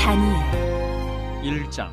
다니엘 1장.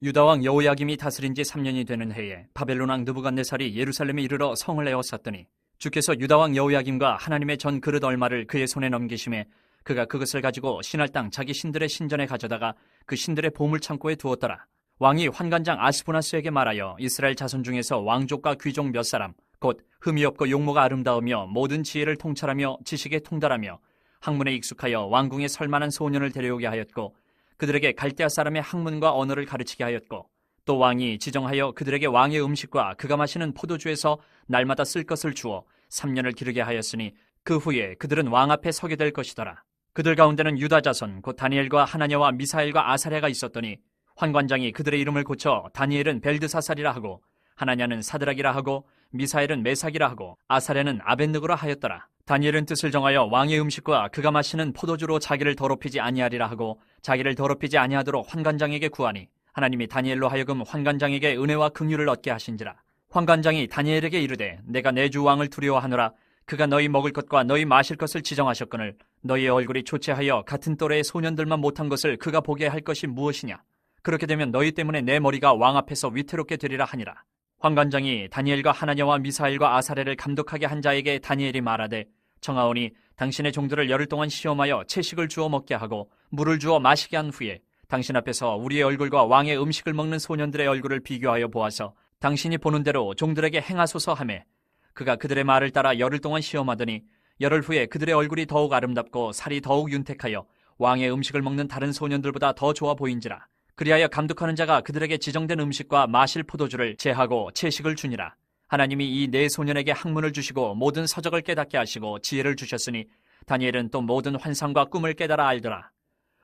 유다왕 여호야김이 다스린 지 3년이 되는 해에 바벨론 왕 느부갓네살이 예루살렘에 이르러 성을 에워쌌더니 주께서 유다왕 여호야김과 하나님의 전 그릇 얼마를 그의 손에 넘기심에 그가 그것을 가지고 신할 땅 자기 신들의 신전에 가져다가 그 신들의 보물창고에 두었더라. 왕이 환관장 아스부나스에게 말하여 이스라엘 자손 중에서 왕족과 귀족 몇 사람 곧 흠이 없고 용모가 아름다우며 모든 지혜를 통찰하며 지식에 통달하며 학문에 익숙하여 왕궁에 설만한 소년을 데려오게 하였고 그들에게 갈대아 사람의 학문과 언어를 가르치게 하였고 또 왕이 지정하여 그들에게 왕의 음식과 그가 마시는 포도주에서 날마다 쓸 것을 주어 3년을 기르게 하였으니 그 후에 그들은 왕 앞에 서게 될 것이더라. 그들 가운데는 유다 자손 곧 다니엘과 하나냐와 미사엘과 아사랴가 있었더니 환관장이 그들의 이름을 고쳐 다니엘은 벨드사살이라 하고 하나냐는 사드락이라 하고 미사엘은 메삭이라 하고 아사랴는 아벳느고라 하였더라. 다니엘은 뜻을 정하여 왕의 음식과 그가 마시는 포도주로 자기를 더럽히지 아니하리라 하고 자기를 더럽히지 아니하도록 환관장에게 구하니 하나님이 다니엘로 하여금 환관장에게 은혜와 긍휼을 얻게 하신지라. 환관장이 다니엘에게 이르되 내가 내 주 왕을 두려워하노라. 그가 너희 먹을 것과 너희 마실 것을 지정하셨거늘 너희의 얼굴이 초췌하여 같은 또래의 소년들만 못한 것을 그가 보게 할 것이 무엇이냐. 그렇게 되면 너희 때문에 내 머리가 왕 앞에서 위태롭게 되리라 하니라. 환관장이 다니엘과 하나냐와 미사엘과 아사랴를 감독하게 한 자에게 다니엘이 말하되 청하오니 당신의 종들을 열흘 동안 시험하여 채식을 주어 먹게 하고 물을 주어 마시게 한 후에 당신 앞에서 우리의 얼굴과 왕의 음식을 먹는 소년들의 얼굴을 비교하여 보아서 당신이 보는 대로 종들에게 행하소서 하매 그가 그들의 말을 따라 열흘 동안 시험하더니 열흘 후에 그들의 얼굴이 더욱 아름답고 살이 더욱 윤택하여 왕의 음식을 먹는 다른 소년들보다 더 좋아 보인지라. 그리하여 감독하는 자가 그들에게 지정된 음식과 마실 포도주를 제하고 채식을 주니라. 하나님이 이 네 소년에게 학문을 주시고 모든 서적을 깨닫게 하시고 지혜를 주셨으니 다니엘은 또 모든 환상과 꿈을 깨달아 알더라.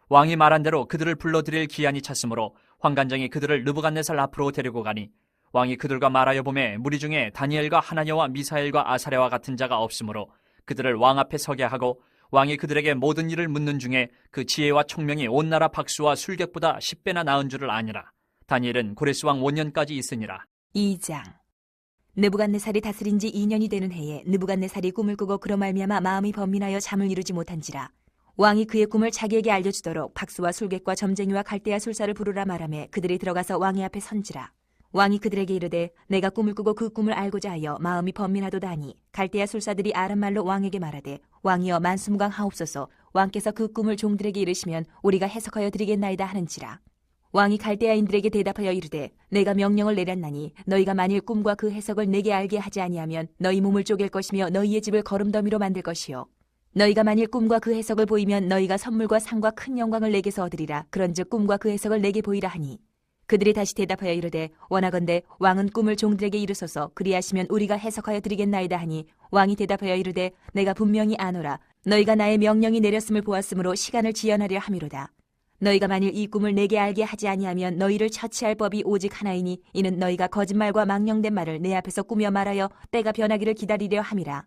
왕이 말한 대로 그들을 불러들일 기한이 찼으므로 환관장이 그들을 느부갓네살 앞으로 데리고 가니 왕이 그들과 말하여 보매 무리 중에 다니엘과 하나냐와 미사엘과 아사랴와 같은 자가 없으므로 그들을 왕 앞에 서게 하고 왕이 그들에게 모든 일을 묻는 중에 그 지혜와 총명이 온 나라 박수와 술객보다 10배나 나은 줄을 아니라. 다니엘은 고레스 왕 5년까지 있으니라. 2장. 느부갓네살이 다스린 지 2년이 되는 해에 느부갓네살이 꿈을 꾸고 그로 말미암아 마음이 번민하여 잠을 이루지 못한지라. 왕이 그의 꿈을 자기에게 알려주도록 박수와 술객과 점쟁이와 갈대아 술사를 부르라 말하며 그들이 들어가서 왕의 앞에 선지라. 왕이 그들에게 이르되 내가 꿈을 꾸고 그 꿈을 알고자 하여 마음이 번민하도다 하니 갈대아 술사들이 아람말로 왕에게 말하되 왕이여 만수무강하옵소서. 왕께서 그 꿈을 종들에게 이르시면 우리가 해석하여 드리겠나이다 하는지라. 왕이 갈대아인들에게 대답하여 이르되 내가 명령을 내렸나니 너희가 만일 꿈과 그 해석을 내게 알게 하지 아니하면 너희 몸을 쪼갤 것이며 너희의 집을 거름더미로 만들 것이요 너희가 만일 꿈과 그 해석을 보이면 너희가 선물과 상과 큰 영광을 내게서 얻으리라. 그런즉 꿈과 그 해석을 내게 보이라 하니 그들이 다시 대답하여 이르되 원하건대 왕은 꿈을 종들에게 이르소서. 그리하시면 우리가 해석하여 드리겠나이다 하니 왕이 대답하여 이르되 내가 분명히 아노라. 너희가 나의 명령이 내렸음을 보았으므로 시간을 지연하려 함이로다. 너희가 만일 이 꿈을 내게 알게 하지 아니하면 너희를 처치할 법이 오직 하나이니 이는 너희가 거짓말과 망령된 말을 내 앞에서 꾸며 말하여 때가 변하기를 기다리려 함이라.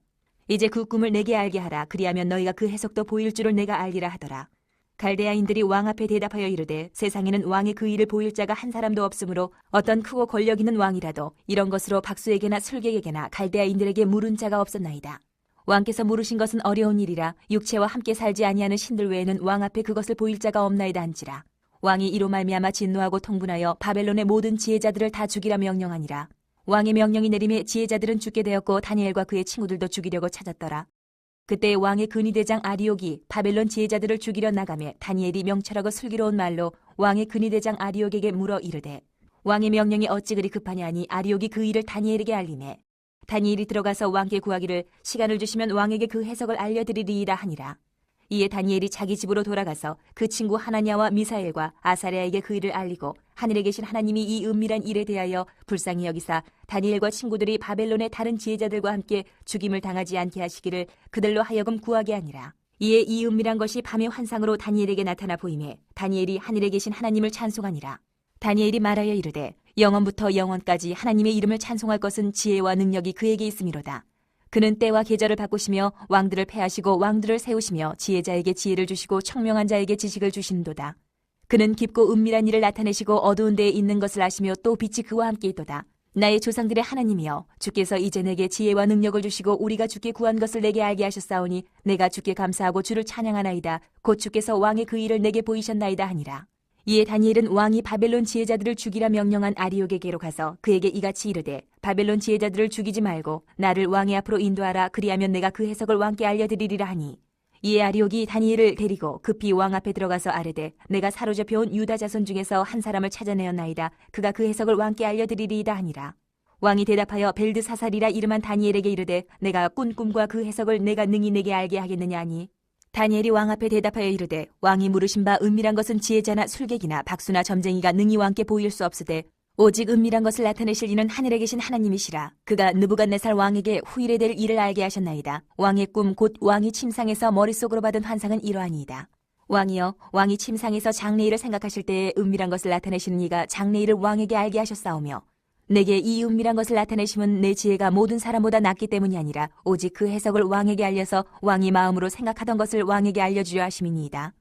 이제 그 꿈을 내게 알게 하라. 그리하면 너희가 그 해석도 보일 줄을 내가 알리라 하더라. 갈대아인들이 왕 앞에 대답하여 이르되 세상에는 왕의 그 일을 보일 자가 한 사람도 없으므로 어떤 크고 권력 있는 왕이라도 이런 것으로 박수에게나 술객에게나 갈대아인들에게 물은 자가 없었나이다. 왕께서 물으신 것은 어려운 일이라 육체와 함께 살지 아니하는 신들 외에는 왕 앞에 그것을 보일 자가 없나이다 한지라. 왕이 이로 말미암아 진노하고 통분하여 바벨론의 모든 지혜자들을 다 죽이라 명령하니라. 왕의 명령이 내림에 지혜자들은 죽게 되었고 다니엘과 그의 친구들도 죽이려고 찾았더라. 그때 왕의 근위대장 아리옥이 바벨론 지혜자들을 죽이려 나가매 다니엘이 명철하고 슬기로운 말로 왕의 근위대장 아리옥에게 물어 이르되 왕의 명령이 어찌 그리 급하냐 하니 아리옥이 그 일을 다니엘에게 알리매 다니엘이 들어가서 왕께 구하기를 시간을 주시면 왕에게 그 해석을 알려드리리이다 하니라. 이에 다니엘이 자기 집으로 돌아가서 그 친구 하나냐와 미사엘과 아사랴에게 그 일을 알리고 하늘에 계신 하나님이 이 은밀한 일에 대하여 불쌍히 여기사 다니엘과 친구들이 바벨론의 다른 지혜자들과 함께 죽임을 당하지 않게 하시기를 그들로 하여금 구하게 하니라. 이에 이 은밀한 것이 밤의 환상으로 다니엘에게 나타나 보이매 다니엘이 하늘에 계신 하나님을 찬송하니라. 다니엘이 말하여 이르되 영원부터 영원까지 하나님의 이름을 찬송할 것은 지혜와 능력이 그에게 있음이로다. 그는 때와 계절을 바꾸시며 왕들을 패하시고 왕들을 세우시며 지혜자에게 지혜를 주시고 청명한 자에게 지식을 주신도다. 그는 깊고 은밀한 일을 나타내시고 어두운 데에 있는 것을 아시며 또 빛이 그와 함께 있도다. 나의 조상들의 하나님이여, 주께서 이제 내게 지혜와 능력을 주시고 우리가 주께 구한 것을 내게 알게 하셨사오니 내가 주께 감사하고 주를 찬양하나이다. 곧 주께서 왕의 그 일을 내게 보이셨나이다 하니라. 이에 다니엘은 왕이 바벨론 지혜자들을 죽이라 명령한 아리옥에게로 가서 그에게 이같이 이르되, 바벨론 지혜자들을 죽이지 말고 나를 왕의 앞으로 인도하라. 그리하면 내가 그 해석을 왕께 알려드리리라 하니, 이에 아리옥이 다니엘을 데리고 급히 왕 앞에 들어가서 아뢰되, 내가 사로잡혀온 유다 자손 중에서 한 사람을 찾아내었나이다. 그가 그 해석을 왕께 알려드리리이다 하니라. 왕이 대답하여 벨드사살이라 이름한 다니엘에게 이르되, 내가 꾼 꿈과 그 해석을 내가 능히 내게 알게 하겠느냐 하니, 다니엘이 왕 앞에 대답하여 이르되, 왕이 물으신 바 은밀한 것은 지혜자나 술객이나 박수나 점쟁이가 능히 왕께 보일 수 없으되 오직 은밀한 것을 나타내실 이는 하늘에 계신 하나님이시라. 그가 느부갓네살 왕에게 후일에 될 일을 알게 하셨나이다. 왕의 꿈 곧 왕이 침상에서 머릿속으로 받은 환상은 이러하니이다. 왕이여, 왕이 침상에서 장래일을 생각하실 때에 은밀한 것을 나타내시는 이가 장래일을 왕에게 알게 하셨사오며, 내게 이 은밀한 것을 나타내심은 내 지혜가 모든 사람보다 낫기 때문이 아니라 오직 그 해석을 왕에게 알려서 왕이 마음으로 생각하던 것을 왕에게 알려주려 하심이니이다.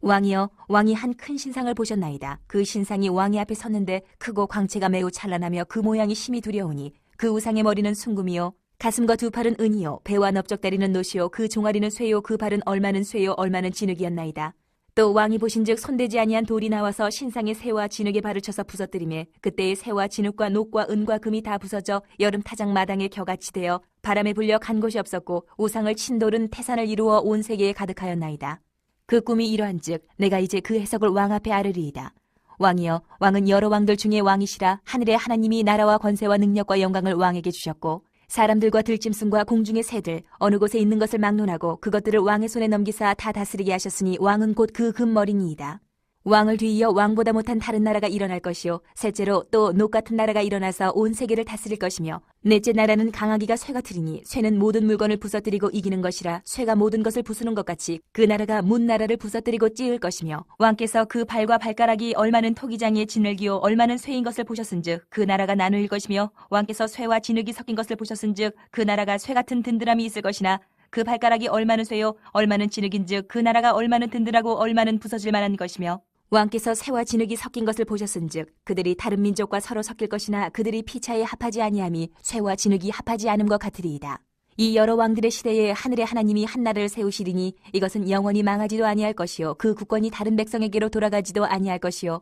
왕이여, 왕이 한 큰 신상을 보셨나이다. 그 신상이 왕의 앞에 섰는데 크고 광채가 매우 찬란하며 그 모양이 심히 두려우니, 그 우상의 머리는 순금이요 가슴과 두 팔은 은이요 배와 넓적다리는 노시요 그 종아리는 쇠요 그 발은 얼마는 쇠요 얼마는 진흙이었나이다. 또 왕이 보신즉 손대지 아니한 돌이 나와서 신상의 새와 진흙의 발을 쳐서 부서뜨리매, 그때의 새와 진흙과 녹과 은과 금이 다 부서져 여름 타작 마당에 겨같이 되어 바람에 불려 간 곳이 없었고, 우상을 친 돌은 태산을 이루어 온 세계에 가득하였나이다. 그 꿈이 이러한즉 내가 이제 그 해석을 왕 앞에 아뢰리이다. 왕이여, 왕은 여러 왕들 중에 왕이시라. 하늘의 하나님이 나라와 권세와 능력과 영광을 왕에게 주셨고, 사람들과 들짐승과 공중의 새들 어느 곳에 있는 것을 막론하고 그것들을 왕의 손에 넘기사 다 다스리게 하셨으니 왕은 곧 그 금머리니이다. 왕을 뒤이어 왕보다 못한 다른 나라가 일어날 것이요 셋째로 또 녹 같은 나라가 일어나서 온 세계를 다스릴 것이며, 넷째 나라는 강하기가 쇠 같으리니 쇠는 모든 물건을 부서뜨리고 이기는 것이라 쇠가 모든 것을 부수는 것 같이 그 나라가 문 나라를 부서뜨리고 찌을 것이며, 왕께서 그 발과 발가락이 얼마는 토기장이의 진흙이요 얼마는 쇠인 것을 보셨은즉 그 나라가 나누일 것이며, 왕께서 쇠와 진흙이 섞인 것을 보셨은즉 그 나라가 쇠 같은 든든함이 있을 것이나, 그 발가락이 얼마는 쇠요 얼마는 진흙인즉 그 나라가 얼마는 든든하고 얼마는 부서질 만한 것이며, 왕께서 새와 진흙이 섞인 것을 보셨은즉 그들이 다른 민족과 서로 섞일 것이나 그들이 피차에 합하지 아니함이 새와 진흙이 합하지 않음과 같으리이다. 이 여러 왕들의 시대에 하늘의 하나님이 한 나라를 세우시리니 이것은 영원히 망하지도 아니할 것이요 그 국권이 다른 백성에게로 돌아가지도 아니할 것이요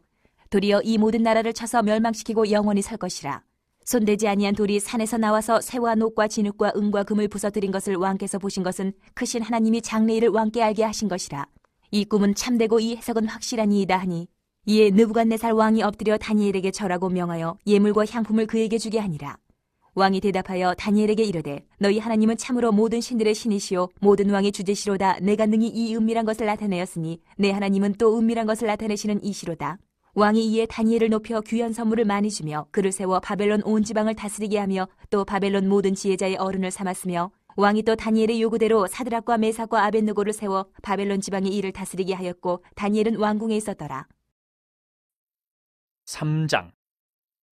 도리어 이 모든 나라를 쳐서 멸망시키고 영원히 설 것이라. 손대지 아니한 돌이 산에서 나와서 새와 녹과 진흙과 은과 금을 부서뜨린 것을 왕께서 보신 것은 크신 하나님이 장래일을 왕께 알게 하신 것이라. 이 꿈은 참되고 이 해석은 확실하니이다 하니, 이에 느부갓네살 왕이 엎드려 다니엘에게 절하고 명하여 예물과 향품을 그에게 주게 하니라. 왕이 대답하여 다니엘에게 이르되, 너희 하나님은 참으로 모든 신들의 신이시요 모든 왕의 주제시로다. 내가 능히 이 은밀한 것을 나타내었으니 내 하나님은 또 은밀한 것을 나타내시는 이시로다. 왕이 이에 다니엘을 높여 귀한 선물을 많이 주며 그를 세워 바벨론 온 지방을 다스리게 하며 또 바벨론 모든 지혜자의 어른을 삼았으며, 왕이 또 다니엘의 요구대로 사드락과 메삭과 아벳느고를 세워 바벨론 지방의 일을 다스리게 하였고 다니엘은 왕궁에 있었더라. 3장.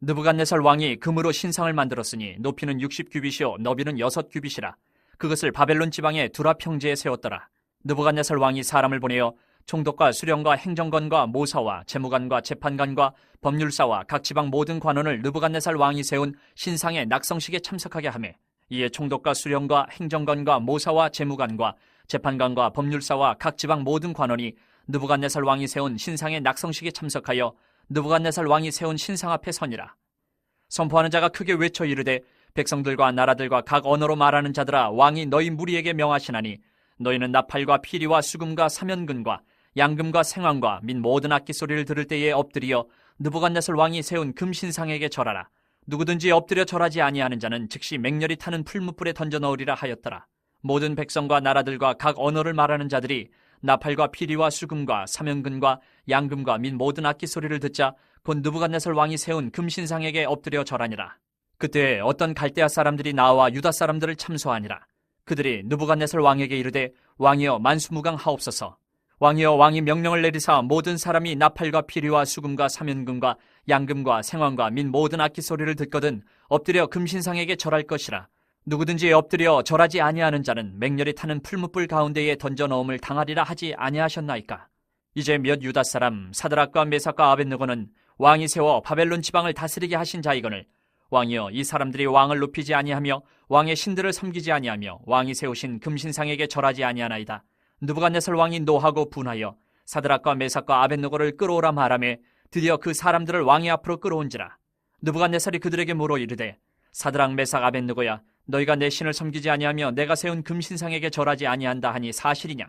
느부갓네살 왕이 금으로 신상을 만들었으니 높이는 60규빗이요 너비는 6규빗이라. 그것을 바벨론 지방의 두라 평지에 세웠더라. 느부갓네살 왕이 사람을 보내어 총독과 수령과 행정관과 모사와 재무관과 재판관과 법률사와 각 지방 모든 관원을 느부갓네살 왕이 세운 신상의 낙성식에 참석하게 하매, 이에 총독과 수령과 행정관과 모사와 재무관과 재판관과 법률사와 각 지방 모든 관원이 느부갓네살 왕이 세운 신상의 낙성식에 참석하여 느부갓네살 왕이 세운 신상 앞에 서니라. 선포하는 자가 크게 외쳐 이르되, 백성들과 나라들과 각 언어로 말하는 자들아, 왕이 너희 무리에게 명하시나니 너희는 나팔과 피리와 수금과 사면근과 양금과 생황과 및 모든 악기 소리를 들을 때에 엎드려 느부갓네살 왕이 세운 금신상에게 절하라. 누구든지 엎드려 절하지 아니하는 자는 즉시 맹렬히 타는 풀무불에 던져 넣으리라 하였더라. 모든 백성과 나라들과 각 언어를 말하는 자들이 나팔과 피리와 수금과 사면근과 양금과 및 모든 악기 소리를 듣자 곧 느부갓네살 왕이 세운 금신상에게 엎드려 절하니라. 그때 어떤 갈대아 사람들이 나와 유다 사람들을 참소하니라. 그들이 느부갓네살 왕에게 이르되, 왕이여 만수무강하옵소서. 왕이여 왕이 명령을 내리사 모든 사람이 나팔과 피리와 수금과 사면금과 양금과 생황과 및 모든 악기 소리를 듣거든 엎드려 금신상에게 절할 것이라. 누구든지 엎드려 절하지 아니하는 자는 맹렬히 타는 풀무불 가운데에 던져 넣음을 당하리라 하지 아니하셨나이까. 이제 몇 유다 사람 사드락과 메삭과 아벳느고는 왕이 세워 바벨론 지방을 다스리게 하신 자이거늘 왕이여, 이 사람들이 왕을 높이지 아니하며 왕의 신들을 섬기지 아니하며 왕이 세우신 금신상에게 절하지 아니하나이다. 느부갓네살 왕이 노하고 분하여 사드락과 메삭과 아벳느고를 끌어오라 말하매 드디어 그 사람들을 왕의 앞으로 끌어온지라. 느부갓네살이 그들에게 물어 이르되 사드락 메삭 아벳느고야, 너희가 내 신을 섬기지 아니하며 내가 세운 금신상에게 절하지 아니한다 하니 사실이냐?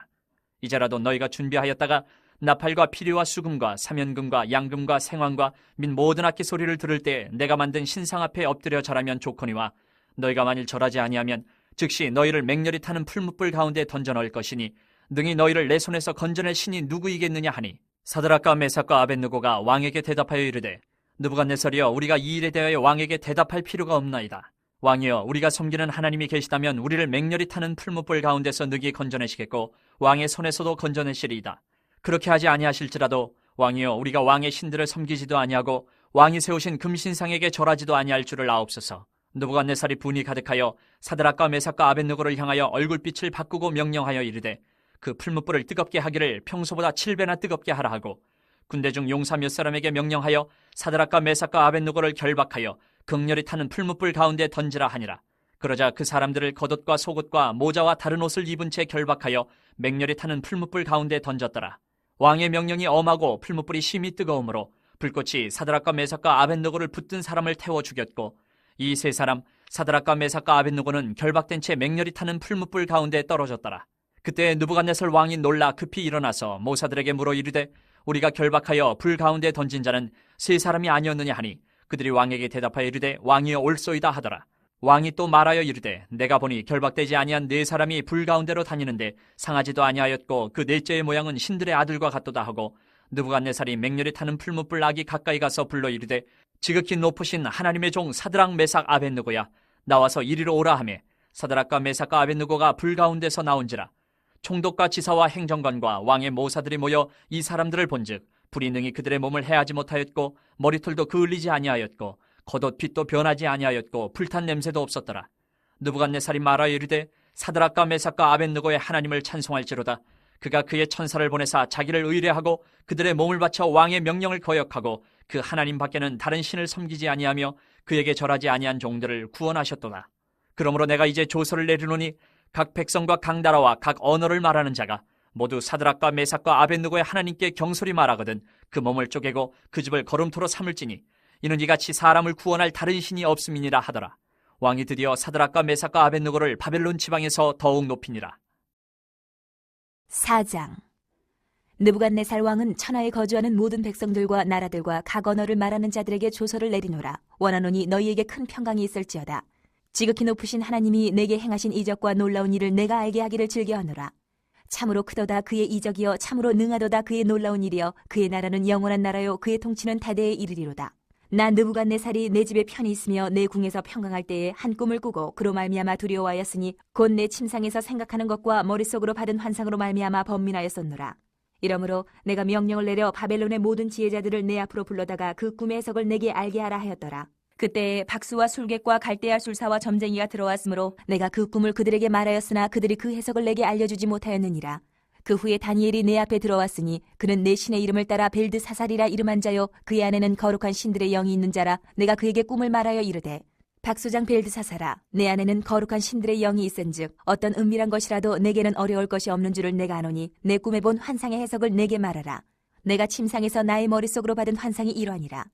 이제라도 너희가 준비하였다가 나팔과 피리와 수금과 사면금과 양금과 생황과 및 모든 악기 소리를 들을 때 내가 만든 신상 앞에 엎드려 절하면 좋거니와, 너희가 만일 절하지 아니하면 즉시 너희를 맹렬히 타는 풀무불 가운데 던져 넣을 것이니 능히 너희를 내 손에서 건져낼 신이 누구이겠느냐 하니, 사드락과 메삭과 아벳느고가 왕에게 대답하여 이르되 느부갓네살이여, 우리가 이 일에 대하여 왕에게 대답할 필요가 없나이다. 왕이여, 우리가 섬기는 하나님이 계시다면 우리를 맹렬히 타는 풀무불 가운데서 능히 건져내시겠고 왕의 손에서도 건져내시리이다. 그렇게 하지 아니하실지라도 왕이여, 우리가 왕의 신들을 섬기지도 아니하고 왕이 세우신 금신상에게 절하지도 아니할 줄을 아옵소서. 느부갓네살이 분이 가득하여 사드락과 메삭과 아벳느고를 향하여 얼굴빛을 바꾸고 명령하여 이르되 그 풀무불을 뜨겁게 하기를 평소보다 7배나 뜨겁게 하라 하고, 군대 중 용사 몇 사람에게 명령하여 사드락과 메삭과 아벳느고를 결박하여 극렬히 타는 풀무불 가운데 던지라 하니라. 그러자 그 사람들을 겉옷과 속옷과 모자와 다른 옷을 입은 채 결박하여 맹렬히 타는 풀무불 가운데 던졌더라. 왕의 명령이 엄하고 풀무불이 심히 뜨거우므로 불꽃이 사드락과 메삭과 아벳느고를 붙든 사람을 태워 죽였고, 이 세 사람 사드락과 메삭과 아벳느고는 결박된 채 맹렬히 타는 풀무불 가운데 떨어졌더라. 그때 느부갓네살 왕이 놀라 급히 일어나서 모사들에게 물어 이르되 우리가 결박하여 불 가운데 던진 자는 세 사람이 아니었느냐 하니, 그들이 왕에게 대답하여 이르되 왕이여 옳소이다 하더라. 왕이 또 말하여 이르되 내가 보니 결박되지 아니한 네 사람이 불 가운데로 다니는데 상하지도 아니하였고 그 넷째의 모양은 신들의 아들과 같도다 하고, 느부갓네살이 맹렬히 타는 풀무불 아기 가까이 가서 불러 이르되 지극히 높으신 하나님의 종 사드락 메삭 아벳느고야, 나와서 이리로 오라 하매 사드락과 메삭과 아벳느고가 불 가운데서 나온지라. 총독과 지사와 행정관과 왕의 모사들이 모여 이 사람들을 본즉 불이 능히 그들의 몸을 해하지 못하였고 머리털도 그을리지 아니하였고 겉옷 빛도 변하지 아니하였고 불탄 냄새도 없었더라. 느부갓네살이 말하여 이르되 사드락과 메삭과 아벳느고의 하나님을 찬송할지로다. 그가 그의 천사를 보내사 자기를 의뢰하고 그들의 몸을 바쳐 왕의 명령을 거역하고 그 하나님 밖에는 다른 신을 섬기지 아니하며 그에게 절하지 아니한 종들을 구원하셨도다. 그러므로 내가 이제 조서를 내리노니 각 백성과 각 나라와 각 언어를 말하는 자가 모두 사드락과 메삭과 아벳느고의 하나님께 경솔히 말하거든 그 몸을 쪼개고 그 집을 거름토로 삼을지니 이는 이같이 사람을 구원할 다른 신이 없음이니라 하더라. 왕이 드디어 사드락과 메삭과 아벳느고를 바벨론 지방에서 더욱 높이니라. 4장. 느부갓네살 왕은 천하에 거주하는 모든 백성들과 나라들과 각 언어를 말하는 자들에게 조서를 내리노라. 원하노니 너희에게 큰 평강이 있을지어다. 지극히 높으신 하나님이 내게 행하신 이적과 놀라운 일을 내가 알게 하기를 즐겨하노라. 참으로 크도다 그의 이적이여, 참으로 능하도다 그의 놀라운 일이여, 그의 나라는 영원한 나라요, 그의 통치는 대대에 이르리로다. 나 느부갓네살이 내 집에 편히 있으며 내 궁에서 평강할 때에 한 꿈을 꾸고 그로 말미암아 두려워하였으니 곧 내 침상에서 생각하는 것과 머릿속으로 받은 환상으로 말미암아 번민하였었노라. 이러므로 내가 명령을 내려 바벨론의 모든 지혜자들을 내 앞으로 불러다가 그 꿈의 해석을 내게 알게 하라 하였더라. 그때에 박수와 술객과 갈대아 술사와 점쟁이가 들어왔으므로 내가 그 꿈을 그들에게 말하였으나 그들이 그 해석을 내게 알려주지 못하였느니라. 그 후에 다니엘이 내 앞에 들어왔으니 그는 내 신의 이름을 따라 벨드사살이라 이름한 자요, 그의 안에는 거룩한 신들의 영이 있는 자라. 내가 그에게 꿈을 말하여 이르되 박수장 벨드사살아, 내 안에는 거룩한 신들의 영이 있은즉 어떤 은밀한 것이라도 내게는 어려울 것이 없는 줄을 내가 아노니 내 꿈에 본 환상의 해석을 내게 말하라. 내가 침상에서 나의 머릿속으로 받은 환상이 이러하니라.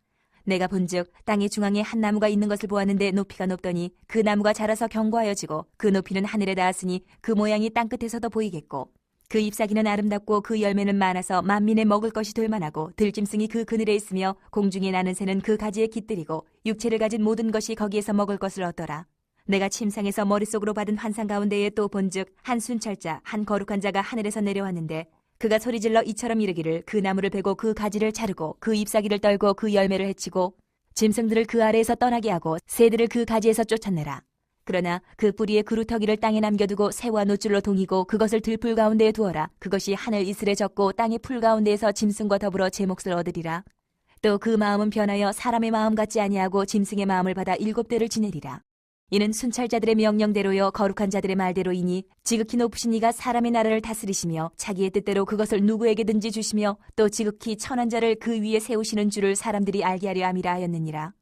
내가 본즉 땅의 중앙에 한 나무가 있는 것을 보았는데 높이가 높더니 그 나무가 자라서 견고하여지고 그 높이는 하늘에 닿았으니 그 모양이 땅끝에서도 보이겠고 그 잎사귀는 아름답고 그 열매는 많아서 만민의 먹을 것이 될 만하고 들짐승이 그 그늘에 있으며 공중에 나는 새는 그 가지에 깃들이고 육체를 가진 모든 것이 거기에서 먹을 것을 얻더라. 내가 침상에서 머릿속으로 받은 환상 가운데에 또 본즉 한 순찰자 한 거룩한 자가 하늘에서 내려왔는데 그가 소리질러 이처럼 이르기를 그 나무를 베고 그 가지를 자르고 그 잎사귀를 떨고 그 열매를 해치고 짐승들을 그 아래에서 떠나게 하고 새들을 그 가지에서 쫓아내라. 그러나 그 뿌리의 그루터기를 땅에 남겨두고 새와 노줄로 동이고 그것을 들풀 가운데에 두어라. 그것이 하늘 이슬에 젖고 땅의 풀 가운데에서 짐승과 더불어 제 몫을 얻으리라. 또 그 마음은 변하여 사람의 마음 같지 아니하고 짐승의 마음을 받아 7대를 지내리라. 이는 순찰자들의 명령대로요 거룩한 자들의 말대로이니 지극히 높으신 이가 사람의 나라를 다스리시며 자기의 뜻대로 그것을 누구에게든지 주시며 또 지극히 천한 자를 그 위에 세우시는 줄을 사람들이 알게 하려 함이라 하였느니라.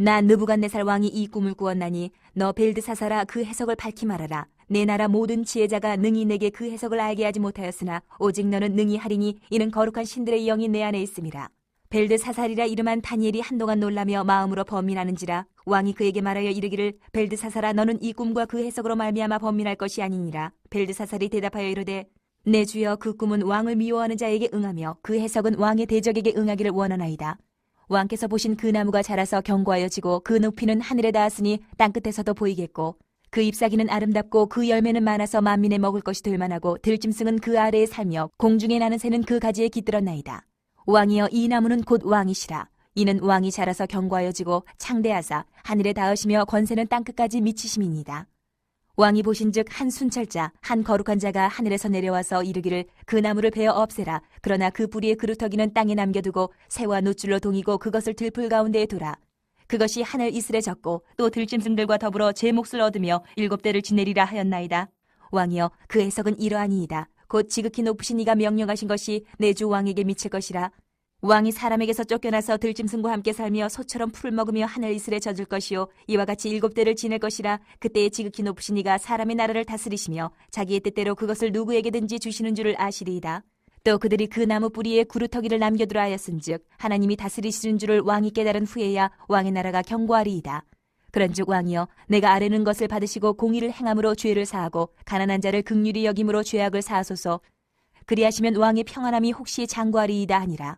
나 느부갓네살 왕이 이 꿈을 꾸었나니 너 벨드사사라 그 해석을 밝히 말하라. 내 나라 모든 지혜자가 능히 내게 그 해석을 알게 하지 못하였으나 오직 너는 능히 하리니 이는 거룩한 신들의 영이 내 안에 있음이라. 벨드사살이라 이름한 다니엘이 한동안 놀라며 마음으로 번민하는지라. 왕이 그에게 말하여 이르기를 벨드사살아 너는 이 꿈과 그 해석으로 말미암아 번민할 것이 아니니라. 벨드사살이 대답하여 이르되 내 주여 그 꿈은 왕을 미워하는 자에게 응하며 그 해석은 왕의 대적에게 응하기를 원하나이다. 왕께서 보신 그 나무가 자라서 견고하여 지고 그 높이는 하늘에 닿았으니 땅끝에서도 보이겠고 그 잎사귀는 아름답고 그 열매는 많아서 만민에 먹을 것이 될 만하고 들짐승은 그 아래에 살며 공중에 나는 새는 그 가지에 깃들었나이다. 왕이여 이 나무는 곧 왕이시라. 이는 왕이 자라서 견고하여지고 창대하사 하늘에 닿으시며 권세는 땅끝까지 미치심이니이다. 왕이 보신즉 한 순찰자 한 거룩한 자가 하늘에서 내려와서 이르기를 그 나무를 베어 없애라. 그러나 그 뿌리의 그루터기는 땅에 남겨두고 새와 노줄로 동이고 그것을 들풀 가운데에 두라. 그것이 하늘 이슬에 젖고 또 들짐승들과 더불어 제 몫을 얻으며 7대를 지내리라 하였나이다. 왕이여 그 해석은 이러하니이다. 곧 지극히 높으신 이가 명령하신 것이 내 주 왕에게 미칠 것이라. 왕이 사람에게서 쫓겨나서 들짐승과 함께 살며 소처럼 풀을 먹으며 하늘 이슬에 젖을 것이요 이와 같이 7대를 지낼 것이라. 그때에 지극히 높으신 이가 사람의 나라를 다스리시며 자기의 뜻대로 그것을 누구에게든지 주시는 줄을 아시리이다. 또 그들이 그 나무 뿌리에 구루터기를 남겨두라 하였은즉 하나님이 다스리시는 줄을 왕이 깨달은 후에야 왕의 나라가 견고하리이다. 그런즉 왕이여 내가 아뢰는 것을 받으시고 공의를 행함으로 죄를 사하고 가난한 자를 긍휼히 여김으로 죄악을 사하소서. 그리하시면 왕의 평안함이 혹시 장구하리이다 하니라.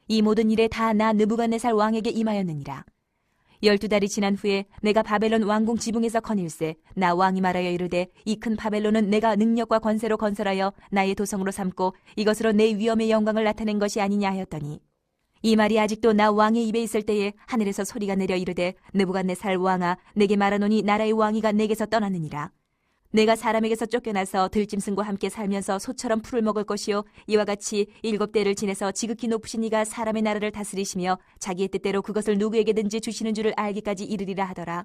이 모든 일에 다 나 느부갓네살 왕에게 임하였느니라. 12달이 지난 후에 내가 바벨론 왕궁 지붕에서 거닐세 나 왕이 말하여 이르되 이 큰 바벨론은 내가 능력과 권세로 건설하여 나의 도성으로 삼고 이것으로 내 위엄의 영광을 나타낸 것이 아니냐 하였더니 이 말이 아직도 나 왕의 입에 있을 때에 하늘에서 소리가 내려 이르되 느부갓네살 왕아 내게 말하노니 나라의 왕위가 내게서 떠나느니라. 내가 사람에게서 쫓겨나서 들짐승과 함께 살면서 소처럼 풀을 먹을 것이요 이와 같이 7대를 지내서 지극히 높으신 이가 사람의 나라를 다스리시며 자기의 뜻대로 그것을 누구에게든지 주시는 줄을 알기까지 이르리라 하더라.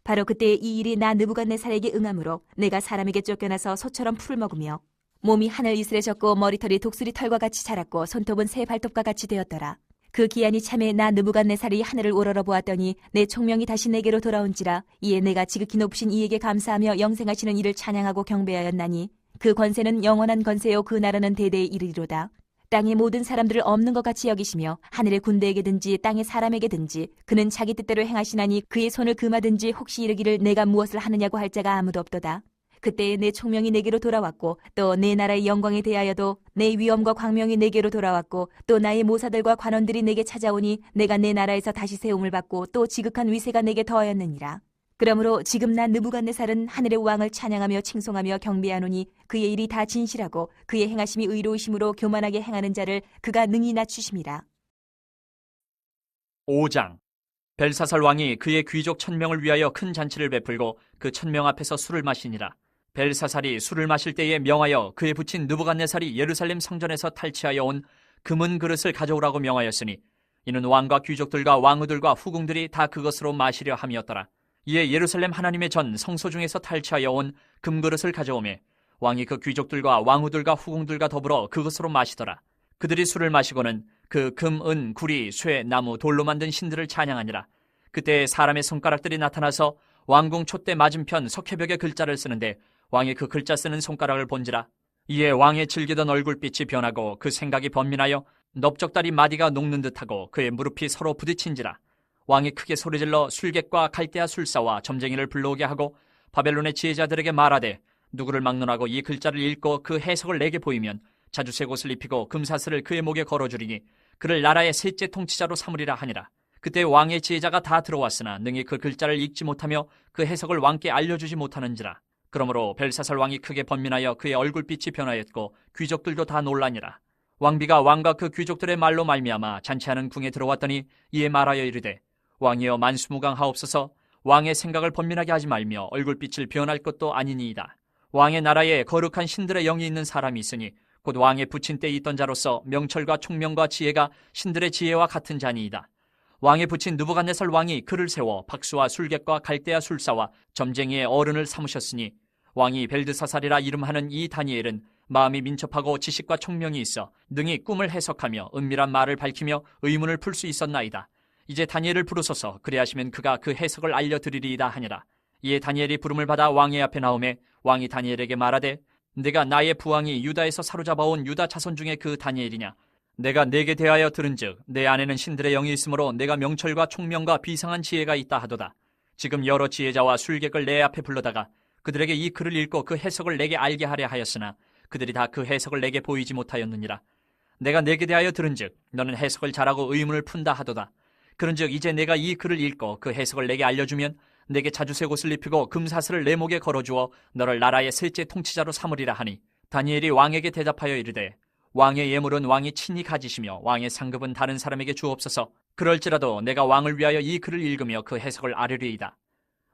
바로 그때 이 일이 나 느부갓네살에게 응함으로 내가 사람에게 쫓겨나서 소처럼 풀을 먹으며 몸이 하늘 이슬에 젖고 머리털이 독수리 털과 같이 자랐고 손톱은 새 발톱과 같이 되었더라. 그 기한이 참에 나 느부갓네살이 하늘을 우러러 보았더니 내 총명이 다시 내게로 돌아온지라. 이에 내가 지극히 높으신 이에게 감사하며 영생하시는 이를 찬양하고 경배하였나니 그 권세는 영원한 권세요 그 나라는 대대에 이르리로다. 땅의 모든 사람들을 없는 것 같이 여기시며 하늘의 군대에게든지 땅의 사람에게든지 그는 자기 뜻대로 행하시나니 그의 손을 금하든지 혹시 이르기를 내가 무엇을 하느냐고 할 자가 아무도 없도다. 그때에 내 총명이 내게로 돌아왔고 또 내 나라의 영광에 대하여도 내 위엄과 광명이 내게로 돌아왔고 또 나의 모사들과 관원들이 내게 찾아오니 내가 내 나라에서 다시 세움을 받고 또 지극한 위세가 내게 더하였느니라. 그러므로 지금 나 느부갓네살은 하늘의 왕을 찬양하며 칭송하며 경배하노니 그의 일이 다 진실하고 그의 행하심이 의로우심으로 교만하게 행하는 자를 그가 능히 낮추심이라. 5장. 벨사살 왕이 그의 귀족 1000명을 위하여 큰 잔치를 베풀고 그 1000명 앞에서 술을 마시니라. 벨사살이 술을 마실 때에 명하여 그에 붙인 느부갓네살이 예루살렘 성전에서 탈취하여 온 금은 그릇을 가져오라고 명하였으니 이는 왕과 귀족들과 왕후들과 후궁들이 다 그것으로 마시려 함이었더라. 이에 예루살렘 하나님의 전 성소 중에서 탈취하여 온 금그릇을 가져오매 왕이 그 귀족들과 왕후들과 후궁들과 더불어 그것으로 마시더라. 그들이 술을 마시고는 그 금, 은, 구리, 쇠, 나무, 돌로 만든 신들을 찬양하니라. 그때 사람의 손가락들이 나타나서 왕궁 촛대 맞은편 석회벽에 글자를 쓰는데 왕이 그 글자 쓰는 손가락을 본지라. 이에 왕의 즐기던 얼굴빛이 변하고 그 생각이 번민하여 넓적다리 마디가 녹는 듯하고 그의 무릎이 서로 부딪힌지라. 왕이 크게 소리질러 술객과 갈대아 술사와 점쟁이를 불러오게 하고 바벨론의 지혜자들에게 말하되 누구를 막론하고 이 글자를 읽고 그 해석을 내게 보이면 자주색 옷을 입히고 금사슬을 그의 목에 걸어주리니 그를 나라의 셋째 통치자로 삼으리라 하니라. 그때 왕의 지혜자가 다 들어왔으나 능히 그 글자를 읽지 못하며 그 해석을 왕께 알려주지 못하는지라. 그러므로 벨사살 왕이 크게 번민하여 그의 얼굴빛이 변하였고 귀족들도 다 놀라니라. 왕비가 왕과 그 귀족들의 말로 말미암아 잔치하는 궁에 들어왔더니 이에 말하여 이르되 왕이여 만수무강하옵소서. 왕의 생각을 번민하게 하지 말며 얼굴빛을 변할 것도 아니니이다. 왕의 나라에 거룩한 신들의 영이 있는 사람이 있으니 곧 왕의 부친 때에 있던 자로서 명철과 총명과 지혜가 신들의 지혜와 같은 자니이다. 왕의 부친 느부갓네살 왕이 그를 세워 박수와 술객과 갈대아 술사와 점쟁이의 어른을 삼으셨으니 왕이 벨드사살이라 이름하는 이 다니엘은 마음이 민첩하고 지식과 총명이 있어 능히 꿈을 해석하며 은밀한 말을 밝히며 의문을 풀 수 있었나이다. 이제 다니엘을 부르소서. 그리하시면 그가 그 해석을 알려드리리이다 하니라. 이에 다니엘이 부름을 받아 왕의 앞에 나오매 왕이 다니엘에게 말하되 내가 나의 부왕이 유다에서 사로잡아온 유다 자손 중에 그 다니엘이냐? 내가 내게 대하여 들은즉 내 안에는 신들의 영이 있으므로 내가 명철과 총명과 비상한 지혜가 있다 하도다. 지금 여러 지혜자와 술객을 내 앞에 불러다가 그들에게 이 글을 읽고 그 해석을 내게 알게 하려 하였으나 그들이 다 그 해석을 내게 보이지 못하였느니라. 내가 내게 대하여 들은즉 너는 해석을 잘하고 의문을 푼다 하도다. 그런즉 이제 내가 이 글을 읽고 그 해석을 내게 알려주면 내게 자주색 옷을 입히고 금사슬을 내 목에 걸어주어 너를 나라의 셋째 통치자로 삼으리라 하니 다니엘이 왕에게 대답하여 이르되 왕의 예물은 왕이 친히 가지시며 왕의 상급은 다른 사람에게 주옵소서. 그럴지라도 내가 왕을 위하여 이 글을 읽으며 그 해석을 아뢰리이다.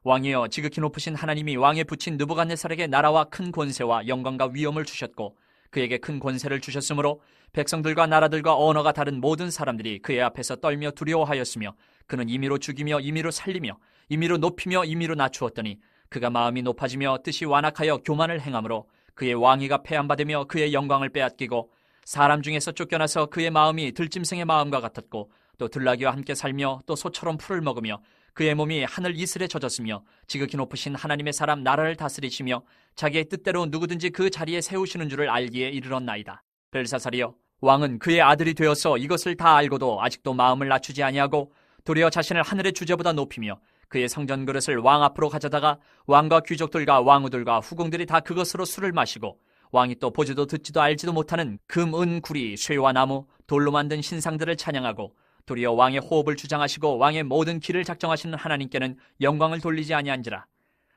왕이여, 지극히 높으신 하나님이 왕에 붙인 느부갓네살에게 나라와 큰 권세와 영광과 위엄을 주셨고 그에게 큰 권세를 주셨으므로 백성들과 나라들과 언어가 다른 모든 사람들이 그의 앞에서 떨며 두려워하였으며 그는 임의로 죽이며 임의로 살리며 임의로 높이며 임의로 낮추었더니 그가 마음이 높아지며 뜻이 완악하여 교만을 행함으로 그의 왕위가 폐함받으며 그의 영광을 빼앗기고 사람 중에서 쫓겨나서 그의 마음이 들짐승의 마음과 같았고 또 들나귀와 함께 살며 또 소처럼 풀을 먹으며 그의 몸이 하늘 이슬에 젖었으며 지극히 높으신 하나님의 사람 나라를 다스리시며 자기의 뜻대로 누구든지 그 자리에 세우시는 줄을 알기에 이르렀나이다. 벨사살이여, 왕은 그의 아들이 되어서 이것을 다 알고도 아직도 마음을 낮추지 아니하고 도리어 자신을 하늘의 주제보다 높이며 그의 성전 그릇을 왕 앞으로 가져다가 왕과 귀족들과 왕후들과 후궁들이 다 그것으로 술을 마시고 왕이 또 보지도 듣지도 알지도 못하는 금, 은, 구리, 쇠와 나무, 돌로 만든 신상들을 찬양하고 도리어 왕의 호흡을 주장하시고 왕의 모든 길을 작정하시는 하나님께는 영광을 돌리지 아니한지라.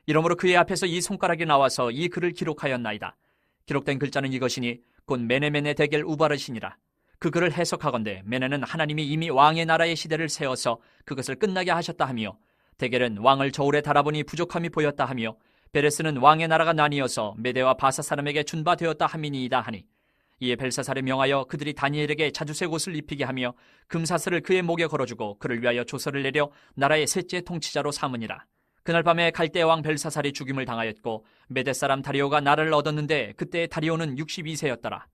이러므로 그의 앞에서 이 손가락이 나와서 이 글을 기록하였나이다. 기록된 글자는 이것이니 곧 메네메네 데겔 우바르시니라. 그 글을 해석하건대 메네는 하나님이 이미 왕의 나라의 시대를 세워서 그것을 끝나게 하셨다 하며 데겔은 왕을 저울에 달아보니 부족함이 보였다 하며 베레스는 왕의 나라가 나뉘어서 메대와 바사 사람에게 준바되었다 함이니이다 하니 이에 벨사살에 명하여 그들이 다니엘에게 자주색 옷을 입히게 하며 금사슬을 그의 목에 걸어주고 그를 위하여 조서를 내려 나라의 셋째 통치자로 삼으니라. 그날 밤에 갈대 왕 벨사살이 죽임을 당하였고 메대 사람 다리오가 나라를 얻었는데 그때 다리오는 62세였더라.